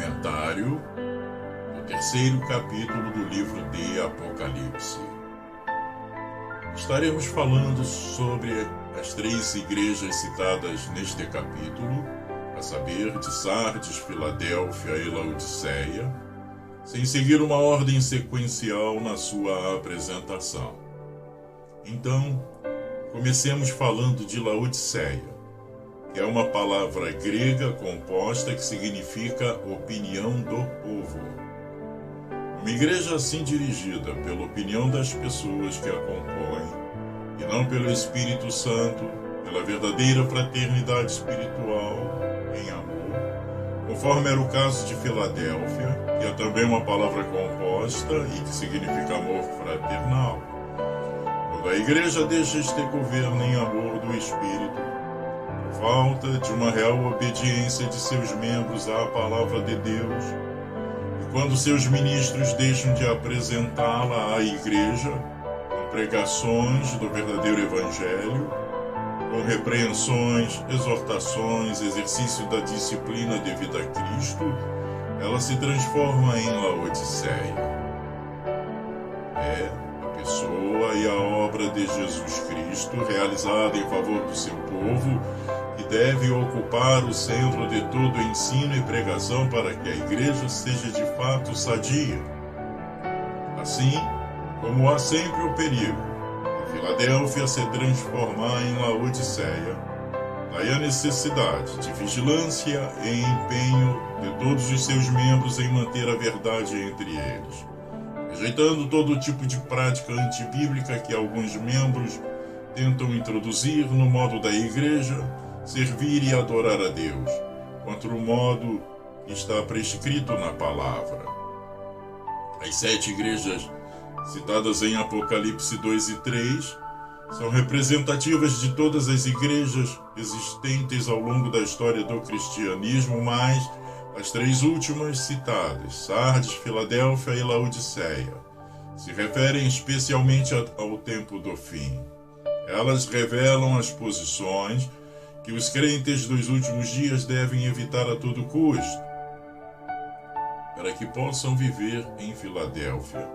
Comentário do terceiro capítulo do livro de Apocalipse. Estaremos falando sobre as três igrejas citadas neste capítulo, a saber, de Sardes, Filadélfia e Laodiceia, sem seguir uma ordem sequencial na sua apresentação. Então, comecemos falando de Laodiceia, que é uma palavra grega composta que significa opinião do povo. Uma igreja assim dirigida pela opinião das pessoas que a compõem, e não pelo Espírito Santo, pela verdadeira fraternidade espiritual em amor, conforme era o caso de Filadélfia, que é também uma palavra composta e que significa amor fraternal. Quando a igreja deixa este governo em amor do Espírito, falta de uma real obediência de seus membros à palavra de Deus, e quando seus ministros deixam de apresentá-la à igreja com pregações do verdadeiro evangelho, com repreensões, exortações, exercício da disciplina devida a Cristo, ela se transforma em Laodiceia. É a pessoa e a obra de Jesus Cristo realizada em favor do seu povo que deve ocupar o centro de todo ensino e pregação para que a igreja seja de fato sadia. Assim como há sempre o perigo de Filadélfia se transformar em Laodiceia, daí a necessidade de vigilância e empenho de todos os seus membros em manter a verdade entre eles, rejeitando todo tipo de prática antibíblica que alguns membros tentam introduzir no modo da igreja servir e adorar a Deus, contra o modo que está prescrito na palavra. As 7 igrejas citadas em Apocalipse 2 e 3 são representativas de todas as igrejas existentes ao longo da história do cristianismo, mas as 3 últimas citadas, Sardes, Filadélfia e Laodiceia, se referem especialmente ao tempo do fim. Elas revelam as posições que os crentes dos últimos dias devem evitar a todo custo, para que possam viver em Filadélfia,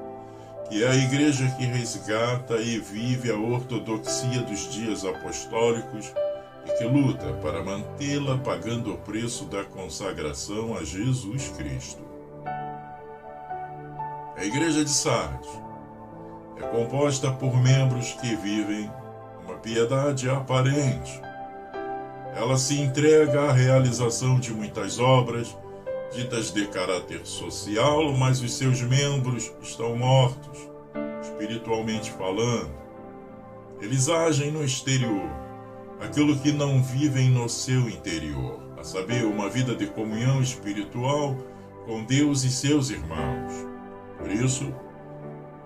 que é a igreja que resgata e vive a ortodoxia dos dias apostólicos e que luta para mantê-la pagando o preço da consagração a Jesus Cristo. A igreja de Sardes é composta por membros que vivem uma piedade aparente. Ela se entrega à realização de muitas obras, ditas de caráter social, mas os seus membros estão mortos, espiritualmente falando. Eles agem no exterior, aquilo que não vivem no seu interior, a saber, uma vida de comunhão espiritual com Deus e seus irmãos. Por isso,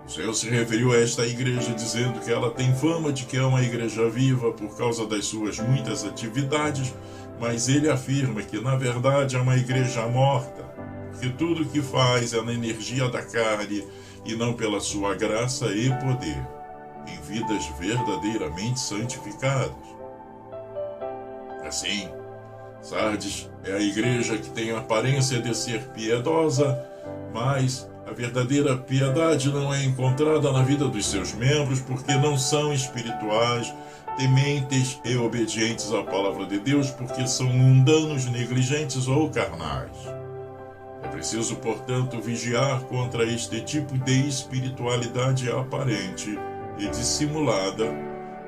o Senhor se referiu a esta igreja dizendo que ela tem fama de que é uma igreja viva por causa das suas muitas atividades, mas ele afirma que na verdade é uma igreja morta, porque tudo que faz é na energia da carne e não pela sua graça e poder, em vidas verdadeiramente santificadas. Assim, Sardes é a igreja que tem a aparência de ser piedosa, mas a verdadeira piedade não é encontrada na vida dos seus membros porque não são espirituais, tementes e obedientes à palavra de Deus, porque são mundanos, negligentes ou carnais. É preciso, portanto, vigiar contra este tipo de espiritualidade aparente e dissimulada,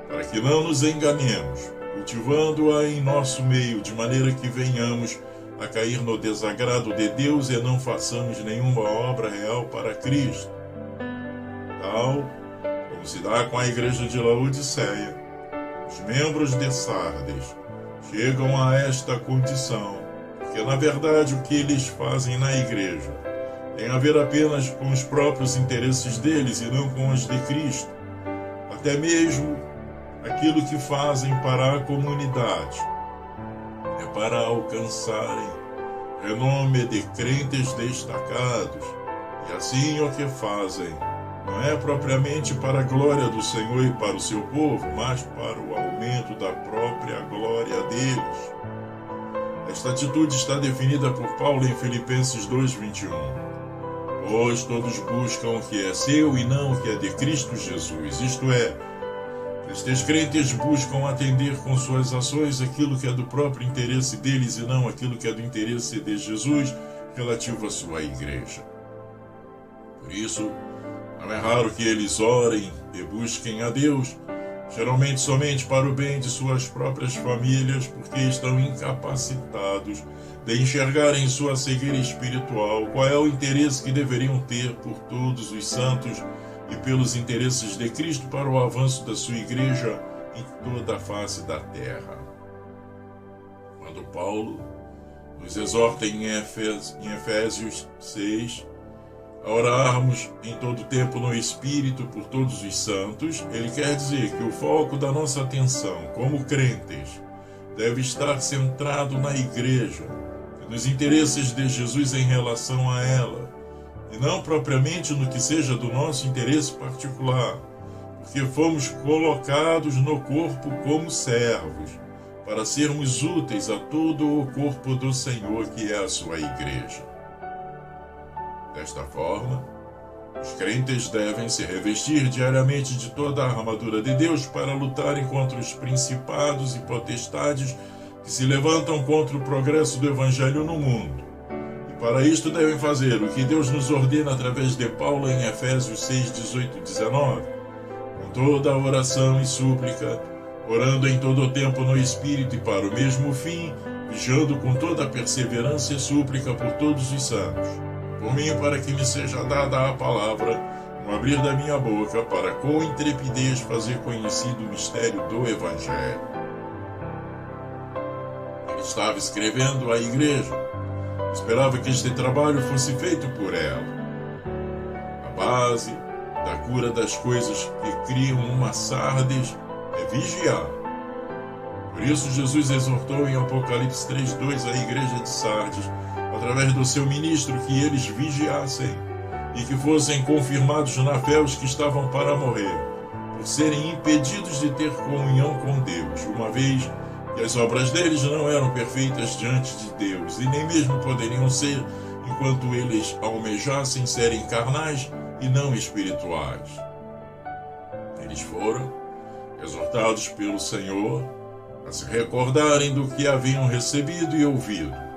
para que não nos enganemos, cultivando-a em nosso meio, de maneira que venhamos a cair no desagrado de Deus e não façamos nenhuma obra real para Cristo. Tal como se dá com a igreja de Laodiceia, os membros de Sardes chegam a esta condição, porque na verdade o que eles fazem na igreja tem a ver apenas com os próprios interesses deles e não com os de Cristo, até mesmo aquilo que fazem para a comunidade é para alcançarem renome de crentes destacados, e assim o que fazem não é propriamente para a glória do Senhor e para o seu povo, mas para o aumento da própria glória deles. Esta atitude está definida por Paulo em Filipenses 2:21. Pois todos buscam o que é seu e não o que é de Cristo Jesus. Isto é, estes crentes buscam atender com suas ações aquilo que é do próprio interesse deles e não aquilo que é do interesse de Jesus relativo à sua igreja. Por isso, não é raro que eles orem e busquem a Deus, geralmente somente para o bem de suas próprias famílias, porque estão incapacitados de enxergar em sua cegueira espiritual qual é o interesse que deveriam ter por todos os santos e pelos interesses de Cristo para o avanço da sua igreja em toda a face da terra. Quando Paulo nos exorta em Efésios 6 a orarmos em todo tempo no Espírito por todos os santos, ele quer dizer que o foco da nossa atenção como crentes deve estar centrado na igreja e nos interesses de Jesus em relação a ela, e não propriamente no que seja do nosso interesse particular, porque fomos colocados no corpo como servos, para sermos úteis a todo o corpo do Senhor, que é a sua igreja. Desta forma, os crentes devem se revestir diariamente de toda a armadura de Deus para lutarem contra os principados e potestades que se levantam contra o progresso do Evangelho no mundo. Para isto devem fazer o que Deus nos ordena através de Paulo em Efésios 6, 18 e 19, com toda a oração e súplica, orando em todo o tempo no Espírito e para o mesmo fim, vigiando com toda a perseverança e súplica por todos os santos, por mim, para que me seja dada a palavra, no abrir da minha boca, para com intrepidez fazer conhecido o mistério do Evangelho. Ele estava escrevendo à igreja, esperava que este trabalho fosse feito por ela. A base da cura das coisas que criam uma Sardes é vigiar. Por isso Jesus exortou em Apocalipse 3:2 a igreja de Sardes, através do seu ministro, que eles vigiassem e que fossem confirmados na fé os que estavam para morrer, por serem impedidos de ter comunhão com Deus, uma vez que as obras deles não eram perfeitas diante de Deus, e nem mesmo poderiam ser enquanto eles almejassem serem carnais e não espirituais. Eles foram exortados pelo Senhor a se recordarem do que haviam recebido e ouvido,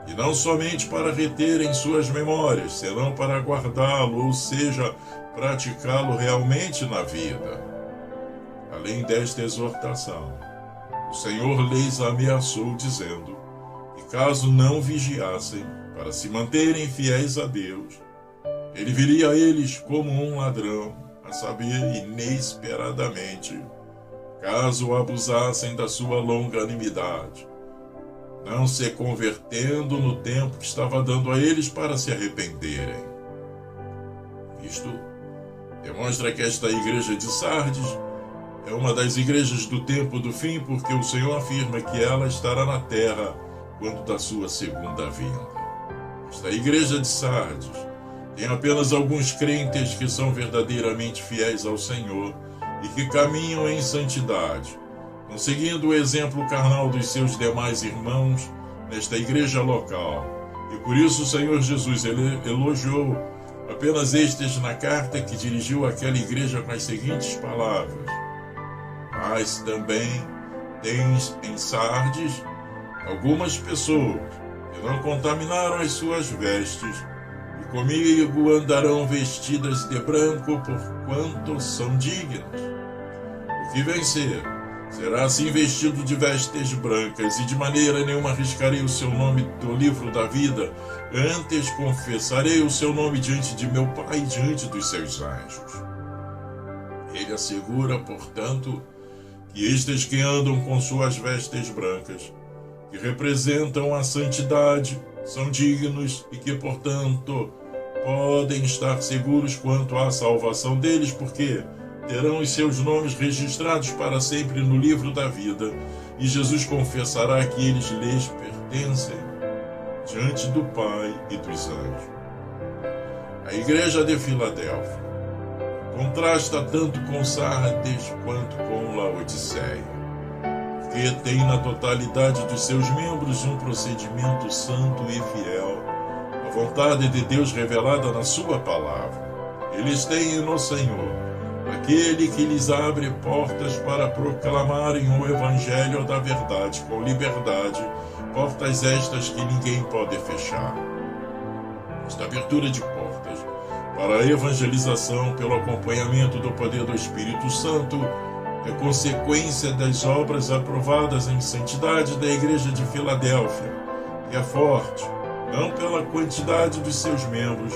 e não somente para reter em suas memórias, senão para guardá-lo, ou seja, praticá-lo realmente na vida. Além desta exortação, o Senhor lhes ameaçou, dizendo que caso não vigiassem para se manterem fiéis a Deus, ele viria a eles como um ladrão, a saber, inesperadamente, caso abusassem da sua longanimidade, não se convertendo no tempo que estava dando a eles para se arrependerem. Isto demonstra que esta igreja de Sardes é uma das igrejas do tempo do fim, porque o Senhor afirma que ela estará na terra quando da sua segunda vinda. Esta igreja de Sardes tem apenas alguns crentes que são verdadeiramente fiéis ao Senhor e que caminham em santidade, não seguindo o exemplo carnal dos seus demais irmãos nesta igreja local. E por isso o Senhor Jesus elogiou apenas estes na carta que dirigiu àquela igreja com as seguintes palavras: mas também tens em Sardes algumas pessoas que não contaminaram as suas vestes, e comigo andarão vestidas de branco, porquanto são dignas. O que vencer será assim vestido de vestes brancas, e de maneira nenhuma arriscarei o seu nome do livro da vida, antes confessarei o seu nome diante de meu Pai e diante dos seus anjos. Ele assegura, portanto, que estes que andam com suas vestes brancas, que representam a santidade, são dignos e que, portanto, podem estar seguros quanto à salvação deles, porque terão os seus nomes registrados para sempre no livro da vida, e Jesus confessará que eles lhes pertencem diante do Pai e dos anjos. A igreja de Filadélfia contrasta tanto com Sardes quanto com Laodiceia, porque porque tem na totalidade dos seus membros um procedimento santo e fiel, a vontade de Deus revelada na sua palavra. Eles têm no Senhor aquele que lhes abre portas para proclamarem o evangelho da verdade com liberdade, portas estas que ninguém pode fechar. Esta abertura de portas para a evangelização pelo acompanhamento do poder do Espírito Santo é consequência das obras aprovadas em santidade da Igreja de Filadélfia, que é forte, não pela quantidade dos seus membros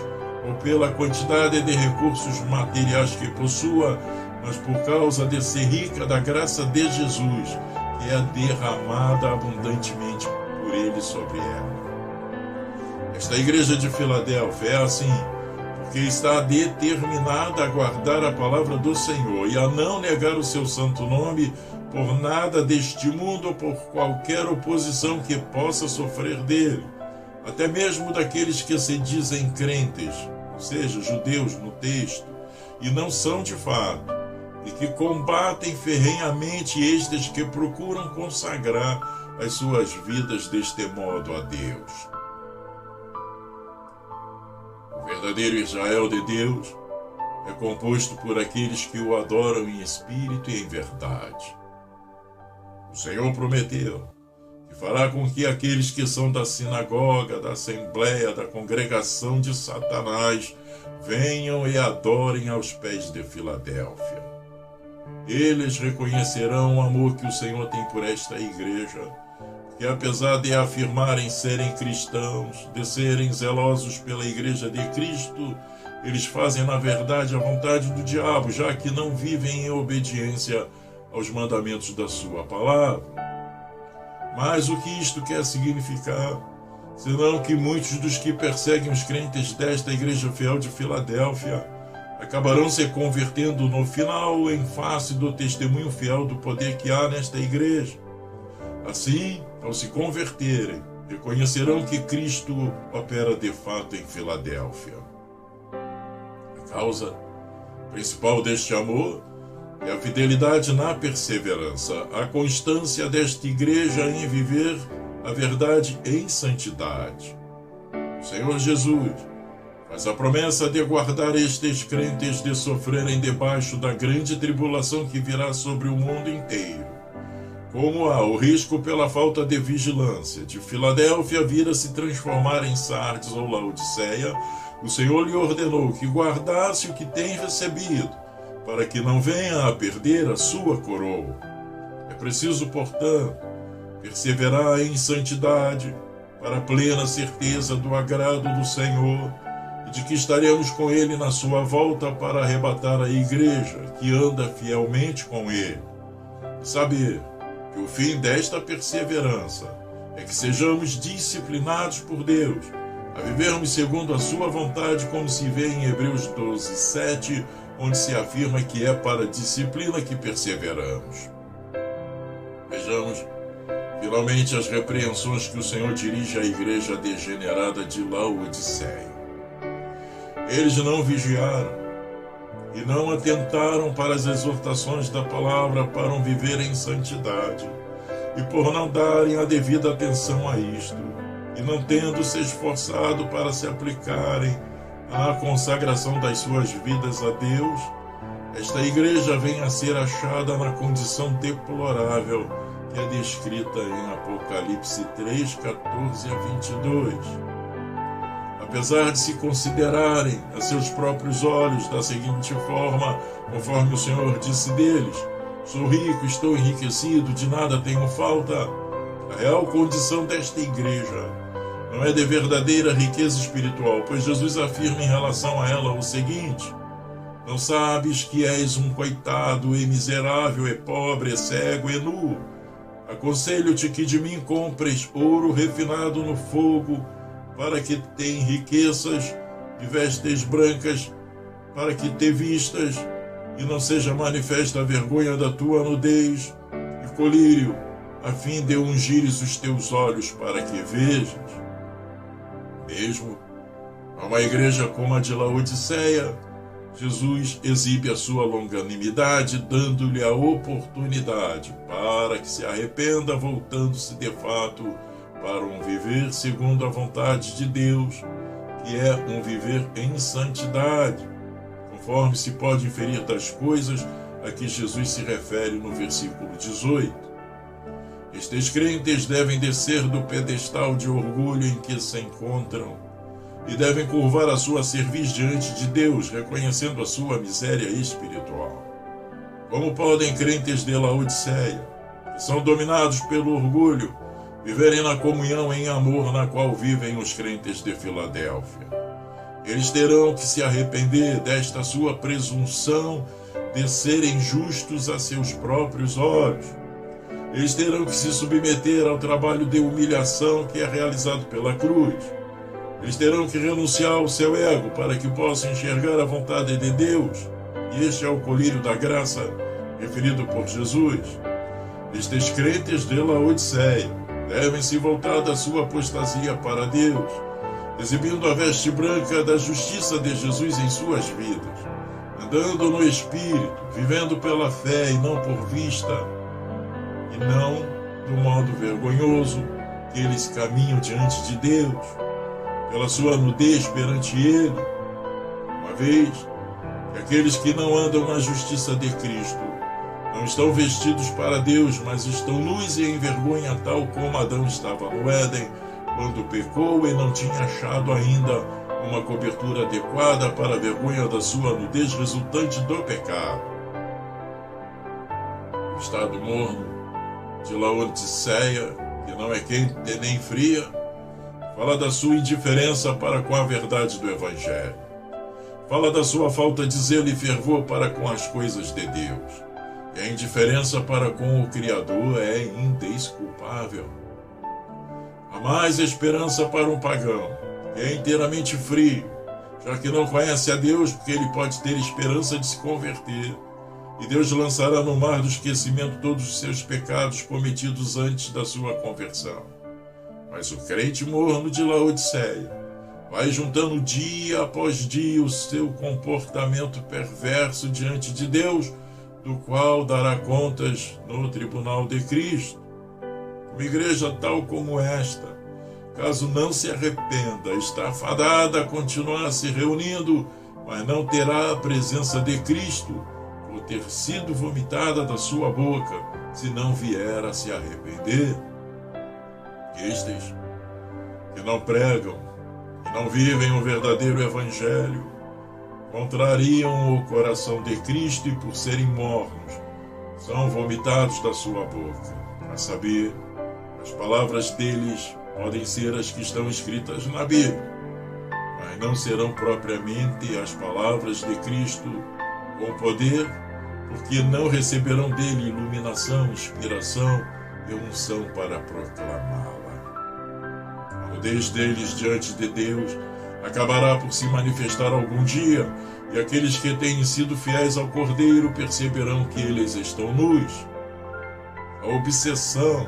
ou pela quantidade de recursos materiais que possua, mas por causa de ser rica da graça de Jesus, que é derramada abundantemente por ele sobre ela. Esta Igreja de Filadélfia é assim, porque está determinada a guardar a palavra do Senhor e a não negar o seu santo nome por nada deste mundo ou por qualquer oposição que possa sofrer dele, até mesmo daqueles que se dizem crentes, ou seja, judeus no texto, e não são de fato, e que combatem ferrenhamente estes que procuram consagrar as suas vidas deste modo a Deus. O verdadeiro Israel de Deus é composto por aqueles que o adoram em espírito e em verdade. O Senhor prometeu que fará com que aqueles que são da sinagoga, da assembleia, da congregação de Satanás venham e adorem aos pés de Filadélfia. Eles reconhecerão o amor que o Senhor tem por esta igreja, que apesar de afirmarem serem cristãos, de serem zelosos pela igreja de Cristo, eles fazem na verdade a vontade do diabo, já que não vivem em obediência aos mandamentos da sua palavra. Mas o que isto quer significar? Senão que muitos dos que perseguem os crentes desta igreja fiel de Filadélfia acabarão se convertendo no final em face do testemunho fiel do poder que há nesta igreja. Assim, ao se converterem, reconhecerão que Cristo opera de fato em Filadélfia. A causa principal deste amor é a fidelidade na perseverança, a constância desta igreja em viver a verdade em santidade. O Senhor Jesus faz a promessa de guardar estes crentes de sofrerem debaixo da grande tribulação que virá sobre o mundo inteiro. Como há o risco pela falta de vigilância de Filadélfia vir a se transformar em Sardes ou Laodiceia, o Senhor lhe ordenou que guardasse o que tem recebido, para que não venha a perder a sua coroa. É preciso, portanto, perseverar em santidade, para a plena certeza do agrado do Senhor e de que estaremos com Ele na sua volta para arrebatar a igreja que anda fielmente com Ele. E saber que o fim desta perseverança é que sejamos disciplinados por Deus, a vivermos segundo a sua vontade, como se vê em Hebreus 12:7, onde se afirma que é para a disciplina que perseveramos. Vejamos, finalmente, as repreensões que o Senhor dirige à igreja degenerada de Laodiceia. Eles não vigiaram e não atentaram para as exortações da palavra para viver em santidade, e por não darem a devida atenção a isto, e não tendo se esforçado para se aplicarem à consagração das suas vidas a Deus, esta igreja vem a ser achada na condição deplorável que é descrita em Apocalipse 3:14-22. Apesar de se considerarem a seus próprios olhos da seguinte forma, conforme o Senhor disse deles: sou rico, estou enriquecido, de nada tenho falta, a real condição desta igreja não é de verdadeira riqueza espiritual, pois Jesus afirma em relação a ela o seguinte: não sabes que és um coitado e miserável, e pobre, e cego, e nu? Aconselho-te que de mim compres ouro refinado no fogo, para que te enriqueças, de vestes brancas, para que te vistas, e não seja manifesta a vergonha da tua nudez, e colírio, a fim de ungires os teus olhos para que vejas. Mesmo a uma igreja como a de Laodiceia, Jesus exibe a sua longanimidade, dando-lhe a oportunidade para que se arrependa, voltando-se de fato para um viver segundo a vontade de Deus, que é um viver em santidade, conforme se pode inferir das coisas a que Jesus se refere no versículo 18. Estes crentes devem descer do pedestal de orgulho em que se encontram e devem curvar a sua cerviz diante de Deus, reconhecendo a sua miséria espiritual. Como podem crentes de Laodiceia, que são dominados pelo orgulho, viverem na comunhão em amor na qual vivem os crentes de Filadélfia? Eles terão que se arrepender desta sua presunção de serem justos a seus próprios olhos. Eles terão que se submeter ao trabalho de humilhação que é realizado pela cruz. Eles terão que renunciar ao seu ego para que possam enxergar a vontade de Deus, e este é o colírio da graça referido por Jesus. Estes crentes de Laodiceia devem se voltar da sua apostasia para Deus, exibindo a veste branca da justiça de Jesus em suas vidas, andando no Espírito, vivendo pela fé e não por vista, e não do modo vergonhoso que eles caminham diante de Deus, pela sua nudez perante Ele, uma vez que aqueles que não andam na justiça de Cristo não estão vestidos para Deus, mas estão nus e em vergonha, tal como Adão estava no Éden, quando pecou e não tinha achado ainda uma cobertura adequada para a vergonha da sua nudez resultante do pecado. O estado morno de Laodiceia, que não é quente nem fria, fala da sua indiferença para com a verdade do Evangelho. Fala da sua falta de zelo e fervor para com as coisas de Deus. E a indiferença para com o Criador é indesculpável. Há mais esperança para um pagão, que é inteiramente frio, já que não conhece a Deus, porque ele pode ter esperança de se converter. E Deus lançará no mar do esquecimento todos os seus pecados cometidos antes da sua conversão. Mas o crente morno de Laodiceia vai juntando dia após dia o seu comportamento perverso diante de Deus, do qual dará contas no tribunal de Cristo. Uma igreja tal como esta, caso não se arrependa, está fadada a continuar se reunindo, mas não terá a presença de Cristo, por ter sido vomitada da sua boca, se não vier a se arrepender. Estes que não pregam, que não vivem o verdadeiro Evangelho, contrariam o coração de Cristo e, por serem mornos, são vomitados da sua boca. A saber, as palavras deles podem ser as que estão escritas na Bíblia, mas não serão propriamente as palavras de Cristo com poder, porque não receberão dele iluminação, inspiração e unção para proclamá-la. A nudez deles diante de Deus acabará por se manifestar algum dia, e aqueles que têm sido fiéis ao Cordeiro perceberão que eles estão nus. A obsessão,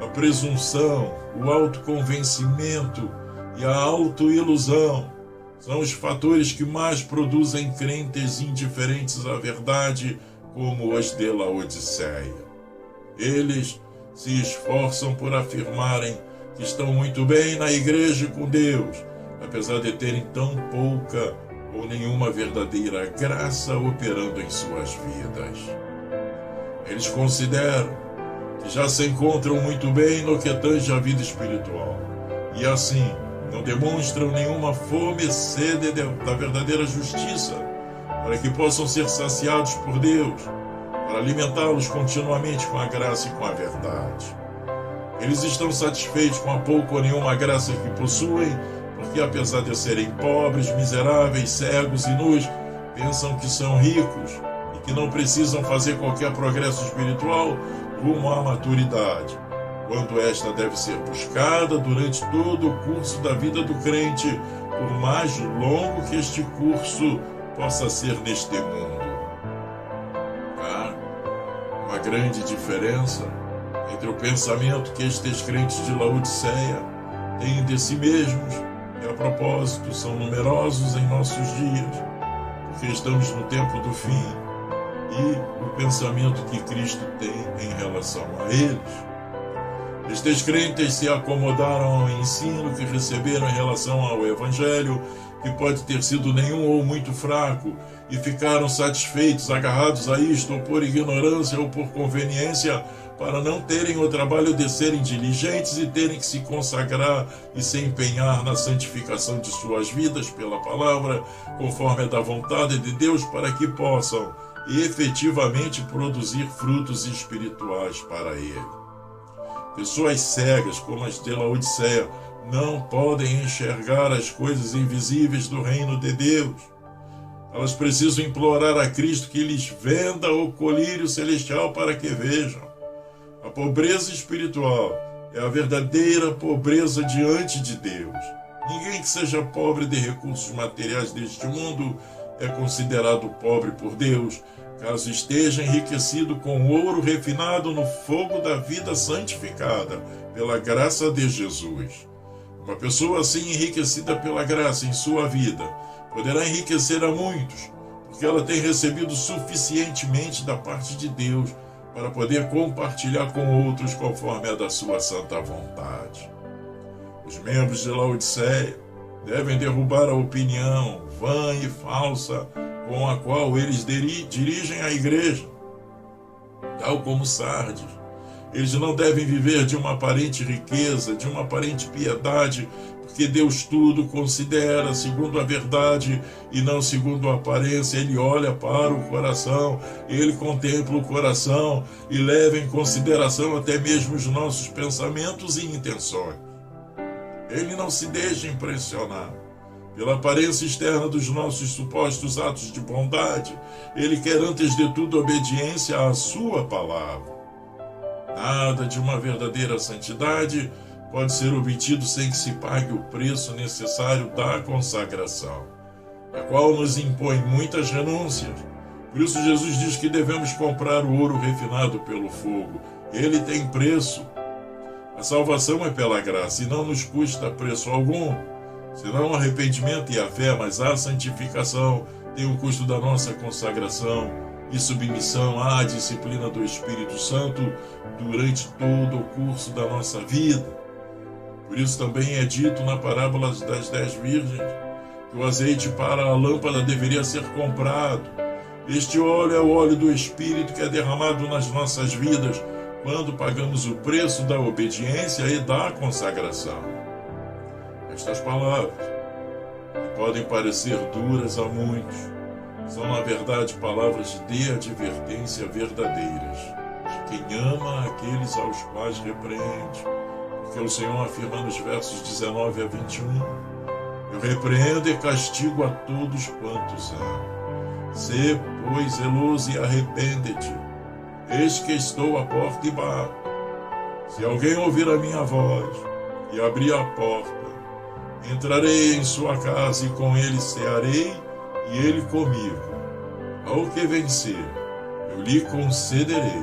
a presunção, o autoconvencimento e a autoilusão são os fatores que mais produzem crentes indiferentes à verdade, como os de Laodiceia. Eles se esforçam por afirmarem que estão muito bem na igreja com Deus, apesar de terem tão pouca ou nenhuma verdadeira graça operando em suas vidas. Eles consideram que já se encontram muito bem no que tange à vida espiritual, e assim não demonstram nenhuma fome e sede da verdadeira justiça, para que possam ser saciados por Deus, para alimentá-los continuamente com a graça e com a verdade. Eles estão satisfeitos com a pouca ou nenhuma graça que possuem, porque apesar de serem pobres, miseráveis, cegos e nus, pensam que são ricos e que não precisam fazer qualquer progresso espiritual rumo à maturidade, quando esta deve ser buscada durante todo o curso da vida do crente, por mais longo que este curso possa ser neste mundo. Há uma grande diferença entre o pensamento que estes crentes de Laodiceia têm de si mesmos, que a propósito são numerosos em nossos dias, porque estamos no tempo do fim, e o pensamento que Cristo tem em relação a eles. Estes crentes se acomodaram ao ensino que receberam em relação ao Evangelho, que pode ter sido nenhum ou muito fraco, e ficaram satisfeitos, agarrados a isto, ou por ignorância ou por conveniência, para não terem o trabalho de serem diligentes e terem que se consagrar e se empenhar na santificação de suas vidas pela palavra, conforme é da vontade de Deus, para que possam efetivamente produzir frutos espirituais para Ele. Pessoas cegas, como as de Laodiceia, não podem enxergar as coisas invisíveis do reino de Deus. Elas precisam implorar a Cristo que lhes venda o colírio celestial para que vejam. A pobreza espiritual é a verdadeira pobreza diante de Deus. Ninguém que seja pobre de recursos materiais deste mundo é considerado pobre por Deus, caso esteja enriquecido com ouro refinado no fogo da vida santificada, pela graça de Jesus. Uma pessoa assim enriquecida pela graça em sua vida poderá enriquecer a muitos, porque ela tem recebido suficientemente da parte de Deus para poder compartilhar com outros conforme a da sua santa vontade. Os membros de Laodiceia devem derrubar a opinião vã e falsa com a qual eles dirigem a igreja, tal como Sardes. Eles não devem viver de uma aparente riqueza, de uma aparente piedade, porque Deus tudo considera segundo a verdade e não segundo a aparência. Ele olha para o coração, Ele contempla o coração e leva em consideração até mesmo os nossos pensamentos e intenções. Ele não se deixa impressionar pela aparência externa dos nossos supostos atos de bondade. Ele quer antes de tudo obediência à sua palavra. Nada de uma verdadeira santidade pode ser obtido sem que se pague o preço necessário da consagração, a qual nos impõe muitas renúncias. Por isso Jesus diz que devemos comprar o ouro refinado pelo fogo. Ele tem preço. A salvação é pela graça e não nos custa preço algum, senão o arrependimento e a fé, mas a santificação tem o custo da nossa consagração e submissão à disciplina do Espírito Santo durante todo o curso da nossa vida. Por isso também é dito na parábola das 10 virgens que o azeite para a lâmpada deveria ser comprado. Este óleo é o óleo do Espírito que é derramado nas nossas vidas quando pagamos o preço da obediência e da consagração. Estas palavras, que podem parecer duras a muitos, são na verdade palavras de advertência verdadeiras de quem ama aqueles aos quais repreende, porque o Senhor afirma nos versos 19 a 21: eu repreendo e castigo a todos quantos amo. Sê, pois, zeloso e arrepende-te. Eis que estou à porta e bato. Se alguém ouvir a minha voz e abrir a porta, entrarei em sua casa e com ele cearei e ele comigo. Ao que vencer, eu lhe concederei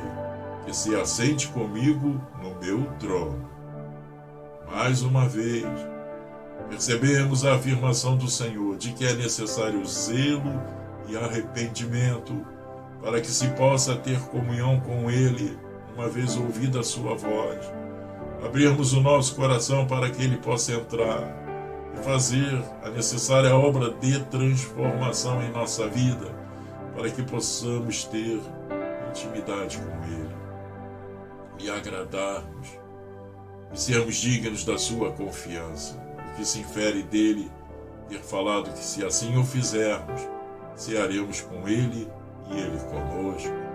que se assente comigo no meu trono. Mais uma vez, percebemos a afirmação do Senhor de que é necessário zelo e arrependimento para que se possa ter comunhão com Ele, uma vez ouvida a sua voz. Abrirmos o nosso coração para que Ele possa entrar e fazer a necessária obra de transformação em nossa vida, para que possamos ter intimidade com Ele e agradarmos e sermos dignos da sua confiança, o que se infere dele ter falado que se assim o fizermos, cearemos com Ele e Ele conosco.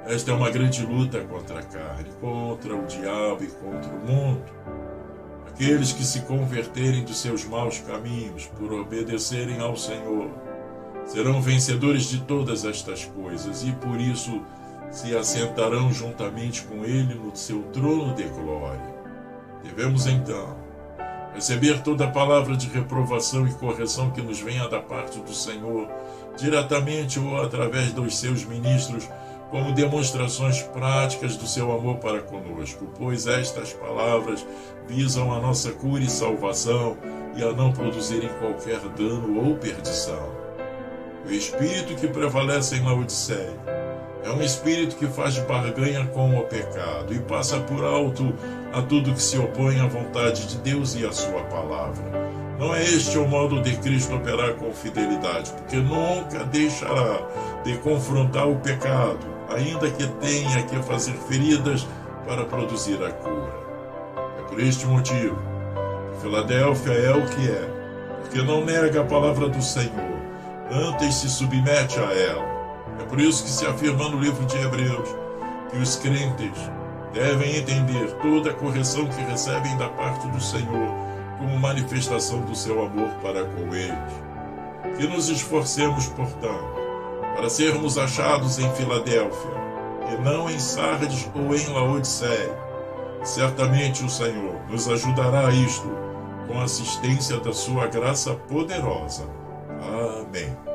Esta é uma grande luta contra a carne, contra o diabo e contra o mundo. Aqueles que se converterem dos seus maus caminhos por obedecerem ao Senhor serão vencedores de todas estas coisas e por isso se assentarão juntamente com Ele no seu trono de glória. Devemos então receber toda a palavra de reprovação e correção que nos venha da parte do Senhor, diretamente ou através dos seus ministros, como demonstrações práticas do seu amor para conosco, pois estas palavras visam a nossa cura e salvação e a não produzirem qualquer dano ou perdição. O espírito que prevalece em Laodiceia é um espírito que faz barganha com o pecado e passa por alto a tudo que se opõe à vontade de Deus e à sua palavra. Não é este o modo de Cristo operar com fidelidade, porque nunca deixará de confrontar o pecado, ainda que tenha que fazer feridas para produzir a cura. É por este motivo que Filadélfia é o que é, porque não nega a palavra do Senhor, antes se submete a ela. É por isso que se afirma no livro de Hebreus que os crentes devem entender toda a correção que recebem da parte do Senhor como manifestação do seu amor para com eles. Que nos esforcemos, portanto, para sermos achados em Filadélfia e não em Sardes ou em Laodiceia. Certamente o Senhor nos ajudará a isto com a assistência da sua graça poderosa. Amém.